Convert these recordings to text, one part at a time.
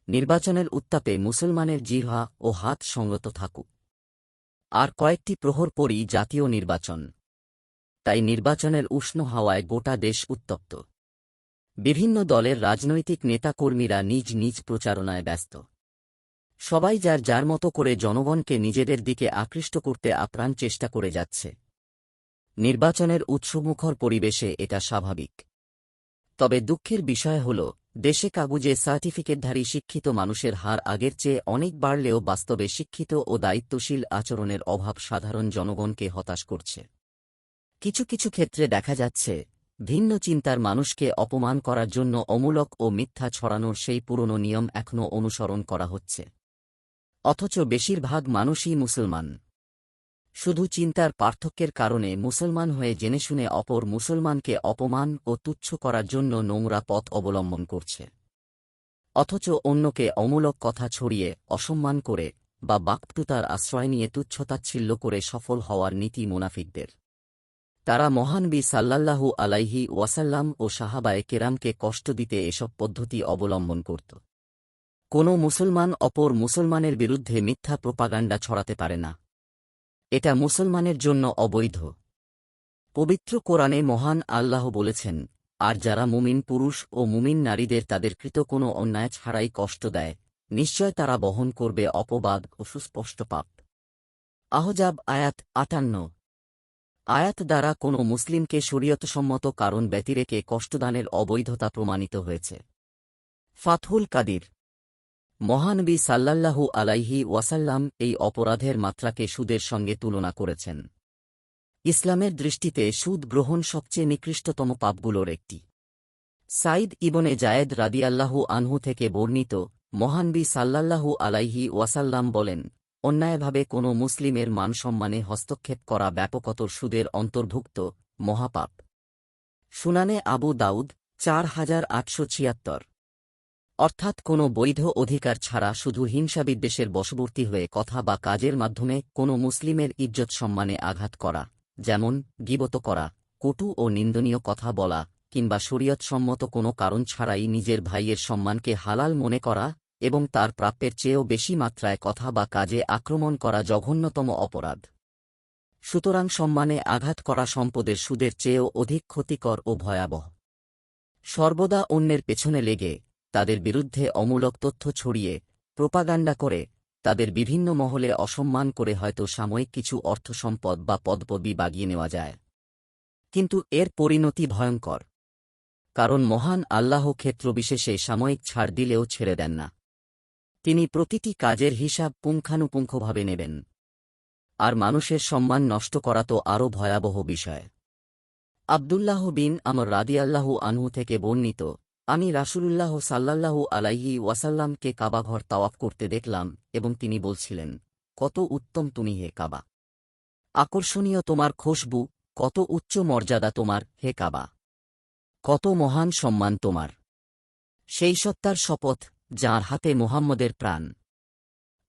নির্বাচনের উত্তাপে মুসলমানের জিহ্বা ও হাত সংযত থাকুক। আর কয়েকটি প্রহর পরই জাতীয় নির্বাচন। তাই নির্বাচনের উষ্ণ হাওয়ায় গোটা দেশ উত্তপ্ত। বিভিন্ন দলের রাজনৈতিক নেতাকর্মীরা নিজ নিজ প্রচারণায় ব্যস্ত। সবাই যার যার মতো করে জনগণকে নিজেদের দিকে আকৃষ্ট করতে আপ্রাণ চেষ্টা করে যাচ্ছে। নির্বাচনের উৎসবমুখর পরিবেশে এটা স্বাভাবিক। তবে দুঃখের বিষয় হল, দেশে কাগুজে সার্টিফিকেটধারী শিক্ষিত মানুষের হার আগের চেয়ে অনেক বাড়লেও বাস্তবে শিক্ষিত ও দায়িত্বশীল আচরণের অভাব সাধারণ জনগণকে হতাশ করছে। কিছু কিছু ক্ষেত্রে দেখা যাচ্ছে, ভিন্ন চিন্তার মানুষকে অপমান করার জন্য অমূলক ও মিথ্যা ছড়ানোর সেই পুরনো নিয়ম এখনও অনুসরণ করা হচ্ছে। অথচ বেশিরভাগ মানুষই মুসলমান। শুধু চিন্তার পার্থক্যের কারণে মুসলমান হয়ে জেনেশুনে অপর মুসলমানকে অপমান ও তুচ্ছ করার জন্য নোংরা পথ অবলম্বন করছে। অথচ অন্যকে অমূলক কথা ছড়িয়ে অসম্মান করে বা বাকপটুতার আশ্রয় নিয়ে তুচ্ছতাচ্ছিল্য করে সফল হওয়ার নীতি মুনাফিকদের। তারা মহানবী সাল্লাল্লাহু আলাইহি ওয়াসাল্লাম ও সাহাবায়ে কেরামকে কষ্ট দিতে এসব পদ্ধতি অবলম্বন করত। কোনো মুসলমান অপর মুসলমানের বিরুদ্ধে মিথ্যা প্রোপাগান্ডা ছড়াতে পারে না। এটা মুসলমানের জন্য অবৈধ। পবিত্র কোরআনে মহান আল্লাহ বলেছেন, আর যারা মুমিন পুরুষ ও মুমিন নারীদের তাদের কৃত কোনো অন্যায় ছাড়াই কষ্ট দেয়, নিশ্চয় তারা বহন করবে অপবাদ ও সুস্পষ্ট পাপ। আহজাব আয়াত ৫৮। আয়াত দ্বারা কোনো মুসলিমকে শরীয়তসম্মত কারণ ব্যতিরেকে কষ্টদানের অবৈধতা প্রমাণিত হয়েছে। ফাতহুল কাদির। মহানবী সাল্লাল্লাহু আলাইহি ওয়াসাল্লাম এই অপরাধের মাত্রাকে সুদের সঙ্গে তুলনা করেছেন। ইসলামের দৃষ্টিতে সুদ গ্রহণ সবচেয়ে নিকৃষ্টতম পাপগুলোর একটি। সাইদ ইবনে জায়েদ রাদিয়াল্লাহু আনহু থেকে বর্ণিত, মহানবী সাল্লাল্লাহু আলাইহি ওয়াসাল্লাম বলেন, অন্যায়ভাবে কোনো মুসলিমের মানসম্মানে হস্তক্ষেপ করা ব্যাপকতর সুদের অন্তর্ভুক্ত মহাপাপ। সুনানে আবু দাউদ ৪৮৭৬। অর্থাৎ কোনো বৈধ অধিকার ছাড়া শুধু হিংসাবিদ্বেষের বশবর্তী হয়ে কথা বা কাজের মাধ্যমে কোনো মুসলিমের ইজ্জত সম্মানে আঘাত করা, যেমন গীবত করা, কটু ও নিন্দনীয় কথা বলা, কিংবা শরীয়তসম্মত কোনো কারণ ছাড়াই নিজের ভাইয়ের সম্মানকে হালাল মনে করা এবং তার প্রাপ্যের চেয়েও বেশি মাত্রায় কথা বা কাজে আক্রমণ করা জঘন্যতম অপরাধ। সুতরাং সম্মানে আঘাত করা সম্পদের সুদের চেয়েও অধিক ক্ষতিকর ও ভয়াবহ। সর্বদা অন্যের পেছনে লেগে তাদের বিরুদ্ধে অমূলক তথ্য ছড়িয়ে প্রোপাগান্ডা করে তাদের বিভিন্ন মহলে অসম্মান করে হয়তো সাময়িক কিছু অর্থসম্পদ বা পদপদবি বাগিয়ে নেওয়া যায়, কিন্তু এর পরিণতি ভয়ঙ্কর। কারণ মহান আল্লাহ ক্ষেত্রবিশেষে সাময়িক ছাড় দিলেও ছেড়ে দেন না। তিনি প্রতিটি কাজের হিসাব পুঙ্খানুপুঙ্খভাবে নেবেন। আর মানুষের সম্মান নষ্ট করা তো আরও ভয়াবহ বিষয়। আব্দুল্লাহ বিন আমর রাদিয়াল্লাহু আনহু থেকে বর্ণিত, আমি রাসূলুল্লাহ সাল্লাল্লাহু আলাইহি ওয়াসাল্লামকে কাবাঘর তাওয়াফ করতে দেখলাম এবং তিনি বলছিলেন, কত উত্তম তুমি হে কাবা! আকর্ষণীয় তোমার খুশবু, কত উচ্চ মর্যাদা তোমার হে কাবা! কত মহান সম্মান তোমার! সেই সত্তার শপথ যাঁর হাতে মুহাম্মদের প্রাণ।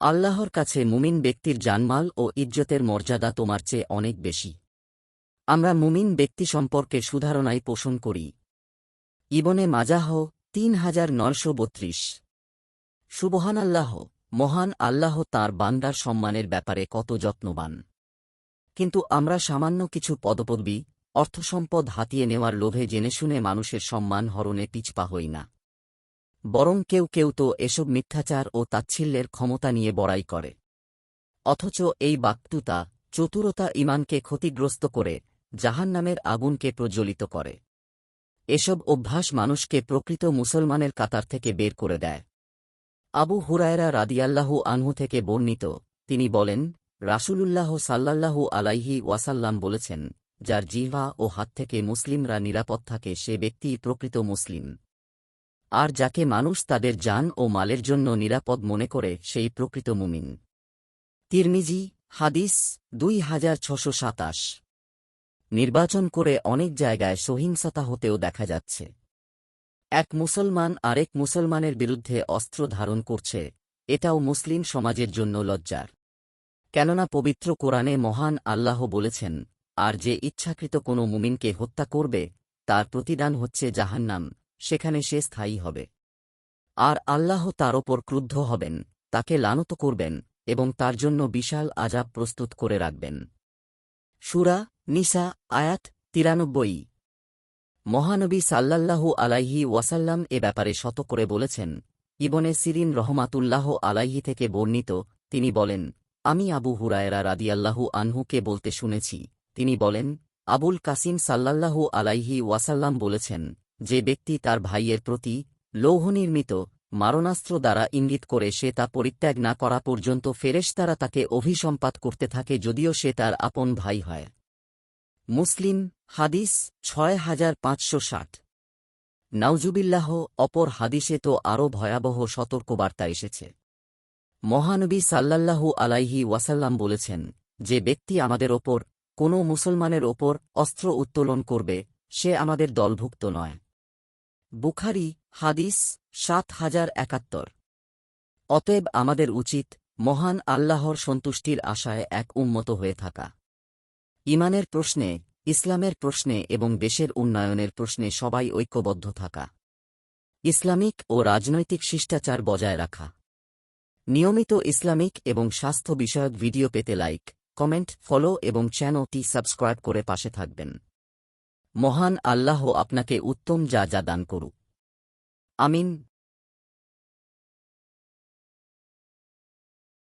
আল্লাহর কাছে মুমিন ব্যক্তির জানমাল ও ইজ্জতের মর্যাদা তোমার চেয়ে অনেক বেশি। আমরা মুমিন ব্যক্তি সম্পর্কে সুধারণাই পোষণ করি। ইবনে মাজাহ ৩৯৩২। সুবহানাল্লাহ, মহান আল্লাহ তাঁর বান্দার সম্মানের ব্যাপারে কত যত্নবান। কিন্তু আমরা সামান্য কিছু পদপদবি, অর্থসম্পদ হাতিয়ে নেওয়ার লোভে জেনেশুনে মানুষের সম্মান হরণে পিছপা হই না। বরং কেউ কেউ তো এসব মিথ্যাচার ও তাচ্ছিল্যের ক্ষমতা নিয়ে বড়াই করে। অথচ এই বাক্যুতা, চতুরতা ঈমানকে ক্ষতিগ্রস্ত করে জাহান্নামের আগুনকে প্রজ্বলিত করে। এসব অভ্যাস মানুষকে প্রকৃত মুসলমানের কাতার থেকে বের করে দেয়। আবু হুরায়রা রাদিয়াল্লাহু আনহু থেকে বর্ণিত, তিনি বলেন, রাসূলুল্লাহ সাল্লাল্লাহু আলাইহি ওয়াসাল্লাম বলেছেন, যার জিহ্বা ও হাত থেকে মুসলিমরা নিরাপদ থাকে সে ব্যক্তিই প্রকৃত মুসলিম। আর যাকে মানুষ তাদের জান ও মালের জন্য নিরাপদ মনে করে সেই প্রকৃত মুমিন। তিরমিজি, হাদিস ২৬২৭। নির্বাচন করে অনেক জায়গায় সহিংসতা হতেও দেখা যাচ্ছে। এক মুসলমান আরেক মুসলমানের বিরুদ্ধে অস্ত্র ধারণ করছে, এটাও মুসলিম সমাজের জন্য লজ্জার। কেননা পবিত্র কোরআনে মহান আল্লাহ বলেছেন, আর যে ইচ্ছাকৃত কোনো মুমিনকে হত্যা করবে তার প্রতিদান হচ্ছে জাহান্নাম, সেখানে সে স্থায়ী হবে। আর আল্লাহ তার ওপর ক্রুদ্ধ হবেন, তাকে লানত করবেন এবং তার জন্য বিশাল আযাব প্রস্তুত করে রাখবেন। সূরা নিসা আয়াত ৯৩। মহানবী সাল্লাল্লাহু আলাইহি ওয়াসাল্লাম এ ব্যাপারে শত করে বলেছেন। ইবনে সিরিন রহমাতুল্লাহ আলাইহি থেকে বর্ণিত, তিনি বলেন, আমি আবু হুরায়রা রাদিয়াল্লাহু আনহুকে বলতে শুনেছি, তিনি বলেন, আবুল কাসিম সাল্লাল্লাহু আলাইহি ওয়াসাল্লাম বলেছেন, যে ব্যক্তি তার ভাইয়ের প্রতি লৌহনির্মিত মারণাস্ত্র দ্বারা ইঙ্গিত করে সে তা পরিত্যাগ না করা পর্যন্ত ফেরেশতারা তাকে অভিসম্পাত করতে থাকে, যদিও সে তার আপন ভাই হয়। মুসলিম হাদিস ৬৫৬০। নাউজুবিল্লাহ। অপর হাদিসে তো আরও ভয়াবহ সতর্কবার্তা এসেছে। মহানবী সাল্লাল্লাহু আলাইহি ওয়াসাল্লাম বলেছেন, যে ব্যক্তি আমাদের ওপর কোনো মুসলমানের ওপর অস্ত্র উত্তোলন করবে, সে আমাদের দলভুক্ত নয়। বুখারী হাদিস ৭০৭১। অতএব আমাদের উচিত মহান আল্লাহর সন্তুষ্টির আশায় এক উম্মত হয়ে থাকা। ঈমানের প্রশ্নে, ইসলামের প্রশ্নে এবং দেশের উন্নয়নের প্রশ্নে সবাই ঐক্যবদ্ধ থাকা। ইসলামিক ও রাজনৈতিক শিষ্টাচার বজায় রাখা। নিয়মিত ইসলামিক এবং স্বাস্থ্য বিষয়ক ভিডিও পেতে লাইক, কমেন্ট, ফলো এবং চ্যানেলটি সাবস্ক্রাইব করে পাশে থাকবেন। মহান আল্লাহ আপনাকে উত্তম যা দান করুক। আমিন।